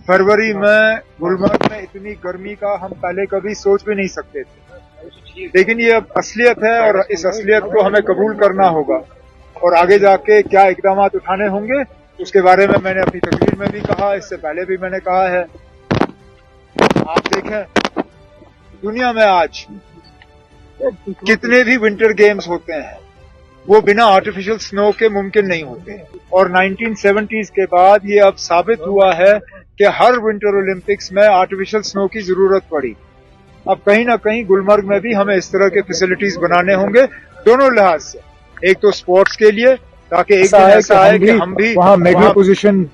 फरवरी में गुलमर्ग में इतनी गर्मी का हम पहले कभी सोच भी नहीं सकते थे, लेकिन ये अब असलियत है और इस असलियत को हमें कबूल करना होगा और आगे जाके क्या इकदाम उठाने होंगे उसके बारे में मैंने अपनी तकरीर में भी कहा, इससे पहले भी मैंने कहा है। आप देखें दुनिया में आज कितने भी विंटर गेम्स होते हैं वो बिना आर्टिफिशियल स्नो के मुमकिन नहीं होते, और 1970s के बाद ये अब साबित हुआ है कि हर विंटर ओलंपिक्स में आर्टिफिशियल स्नो की जरूरत पड़ी। अब कहीं ना कहीं गुलमर्ग में भी हमें इस तरह के फैसिलिटीज बनाने होंगे दोनों लिहाज से, एक तो स्पोर्ट्स के लिए ताकि एक दिन ऐसा आए कि हम भी वहाँ मेडल पोजीशन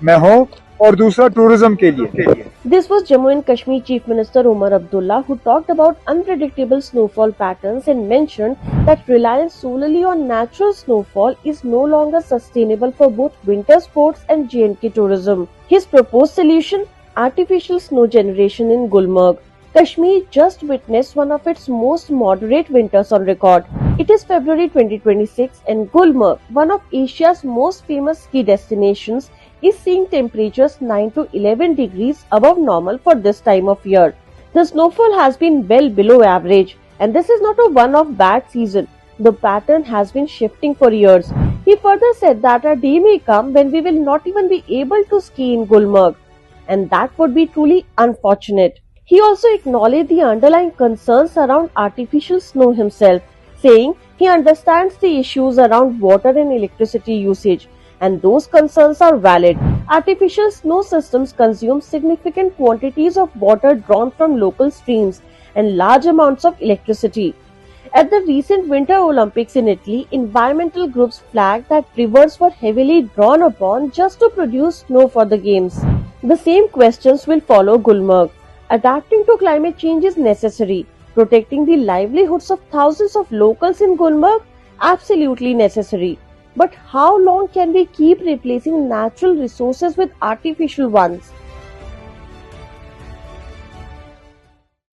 में हो, और दूसरा टूरिज्म के लिए। This was Jammu and Kashmir Chief Minister Omar Abdullah, who talked about unpredictable snowfall patterns and mentioned that reliance solely on natural snowfall is no longer sustainable for both winter sports and J&K tourism. His proposed solution: artificial snow generation in Gulmarg. Kashmir just witnessed one of its most moderate winters on record. It is February 2026 and Gulmarg, one of Asia's most famous ski destinations, is seeing temperatures 9 to 11 degrees above normal for this time of year. The snowfall has been well below average, and this is not a one-off bad season. The pattern has been shifting for years. He further said that a day may come when we will not even be able to ski in Gulmarg, and that would be truly unfortunate. He also acknowledged the underlying concerns around artificial snow himself, saying he understands the issues around water and electricity usage, and those concerns are valid. Artificial snow systems consume significant quantities of water drawn from local streams and large amounts of electricity. At the recent Winter Olympics in Italy, environmental groups flagged that rivers were heavily drawn upon just to produce snow for the games. The same questions will follow Gulmarg. Adapting to climate change is necessary. Protecting the livelihoods of thousands of locals in Gulmarg? Absolutely necessary. But how long can we keep replacing natural resources with artificial ones?